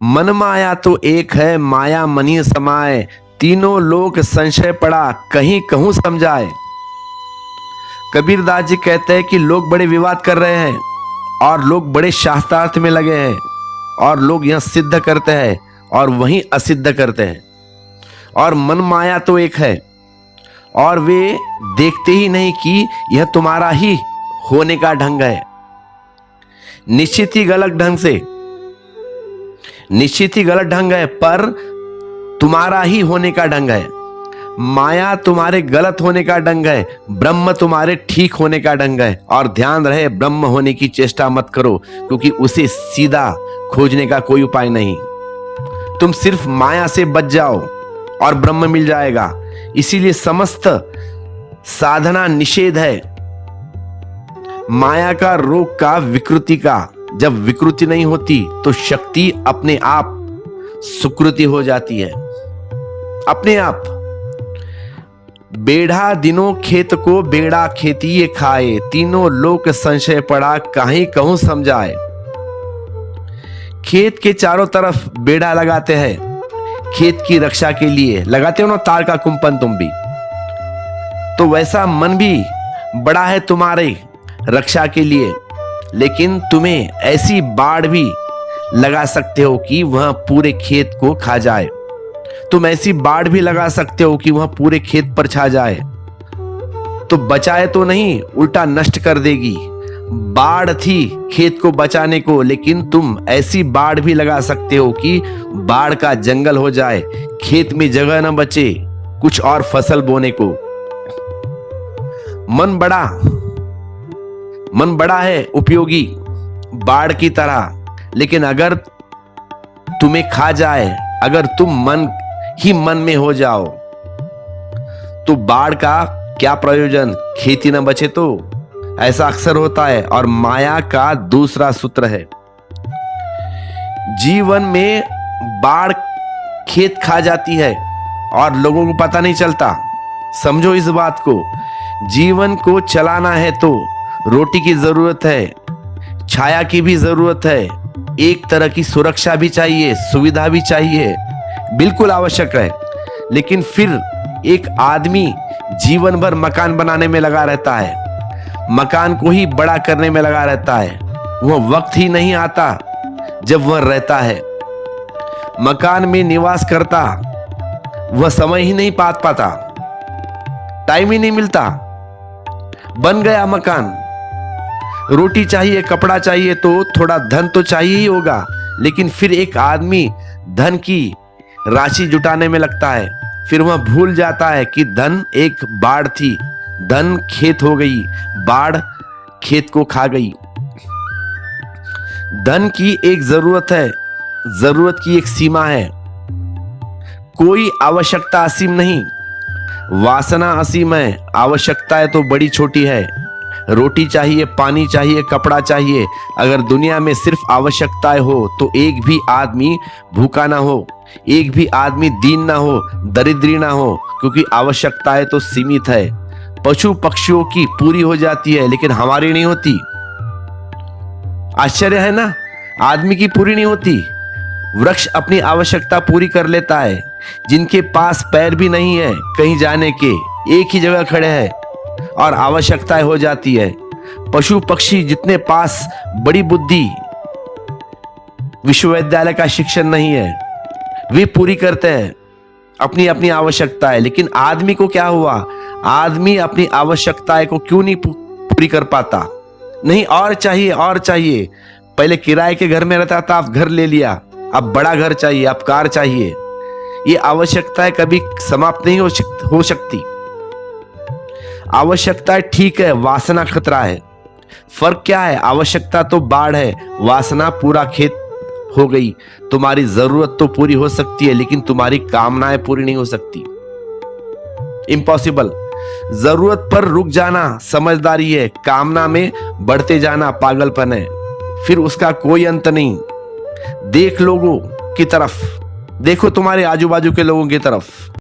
मन माया तो एक है, माया मनी समाए, तीनों लोक संशय पड़ा, कहीं कहूं समझाए। कबीरदास जी कहते हैं कि लोग बड़े विवाद कर रहे हैं और लोग बड़े शास्त्रार्थ में लगे हैं और लोग यह सिद्ध करते हैं और वहीं असिद्ध करते हैं, और मन माया तो एक है और वे देखते ही नहीं कि यह तुम्हारा ही होने का ढंग है। निश्चित ही गलत ढंग है, पर तुम्हारा ही होने का ढंग है। माया तुम्हारे गलत होने का ढंग है, ब्रह्म तुम्हारे ठीक होने का ढंग है। और ध्यान रहे, ब्रह्म होने की चेष्टा मत करो, क्योंकि उसे सीधा खोजने का कोई उपाय नहीं। तुम सिर्फ माया से बच जाओ और ब्रह्म मिल जाएगा। इसीलिए समस्त साधना निषेध है, माया का, रोग का, विकृति का। जब विकृति नहीं होती तो शक्ति अपने आप सुकृति हो जाती है, अपने आप। बेढ़ा दिनों खेत को बेड़ा खेतिए खाए, तीनों लोक संशय पड़ा, काहीं कहूं समझाए। खेत के चारों तरफ बेड़ा लगाते हैं, खेत की रक्षा के लिए लगाते हो ना, तार का कुंपन। तुम भी तो वैसा मन भी बड़ा है तुम्हारे रक्षा के लिए, लेकिन तुम्हें ऐसी बाढ़ भी लगा सकते हो कि वह पूरे खेत को खा जाए। तुम ऐसी बाढ़ भी लगा सकते हो कि वह पूरे खेत पर छा जाए। तो बचाए तो नहीं, उल्टा नष्ट कर देगी। बाढ़ थी खेत को बचाने को, लेकिन तुम ऐसी बाढ़ भी लगा सकते हो कि बाढ़ का जंगल हो जाए, खेत में जगह न बचे कुछ और फसल बोने को। मन बड़ा है, उपयोगी, बाढ़ की तरह, लेकिन अगर तुम्हें खा जाए, अगर तुम मन में हो जाओ, तो बाढ़ का क्या प्रयोजन, खेती न बचे तो। ऐसा अक्सर होता है। और माया का दूसरा सूत्र है, जीवन में बाढ़ खेत खा जाती है और लोगों को पता नहीं चलता। समझो इस बात को, जीवन को चलाना है तो रोटी की जरूरत है, छाया की भी जरूरत है, एक तरह की सुरक्षा भी चाहिए, सुविधा भी चाहिए, बिल्कुल आवश्यक है। लेकिन फिर एक आदमी जीवन भर मकान बनाने में लगा रहता है, मकान को ही बड़ा करने में लगा रहता है। वह वक्त ही नहीं आता जब वह रहता है मकान में निवास करता, वह समय ही नहीं पाता, टाइम ही नहीं मिलता। बन गया मकान, रोटी चाहिए, कपड़ा चाहिए, तो थोड़ा धन तो चाहिए ही होगा। लेकिन फिर एक आदमी धन की राशि जुटाने में लगता है, फिर वह भूल जाता है कि धन एक बाढ़ थी, धन खेत हो गई, बाढ़ खेत को खा गई। धन की एक जरूरत है, जरूरत की एक सीमा है। कोई आवश्यकता असीम नहीं, वासना असीम है, आवश्यकताएं तो बड़ी छोटी है। रोटी चाहिए, पानी चाहिए, कपड़ा चाहिए। अगर दुनिया में सिर्फ आवश्यकताएं हो तो एक भी आदमी भूखा ना हो, एक भी आदमी दीन ना हो, दरिद्री ना हो, क्योंकि आवश्यकताएं तो सीमित है। पशु पक्षियों की पूरी हो जाती है, लेकिन हमारी नहीं होती। आश्चर्य है ना, आदमी की पूरी नहीं होती। वृक्ष अपनी आवश्यकता पूरी कर लेता है। जिनके पास पैर भी नहीं है कहीं जाने के, एक ही जगह खड़े हैं और आवश्यकताएं हो जाती है। पशु पक्षी जितने पास बड़ी बुद्धि, विश्वविद्यालय का शिक्षण नहीं है, वे पूरी करते हैं अपनी अपनी आवश्यकताएं। लेकिन आदमी को क्या हुआ, आदमी अपनी आवश्यकताएं को क्यों नहीं पूरी कर पाता? नहीं, और चाहिए, और चाहिए। पहले किराए के घर में रहता था, अब घर ले लिया, अब बड़ा घर चाहिए, अब कार चाहिए। ये आवश्यकताएं कभी समाप्त नहीं हो सकती। आवश्यकताएं ठीक है, वासना खतरा है। फर्क क्या है? आवश्यकता तो बाढ़ है, वासना पूरा खेत हो गई। तुम्हारी जरूरत तो पूरी हो सकती है, लेकिन तुम्हारी कामनाएं पूरी नहीं हो सकती। इम्पॉसिबल। जरूरत पर रुक जाना समझदारी है, कामना में बढ़ते जाना पागलपन है। फिर उसका कोई अंत नहीं। देख लोगों की तरफ, देखो तुम्हारे आजू बाजू के लोगों की तरफ।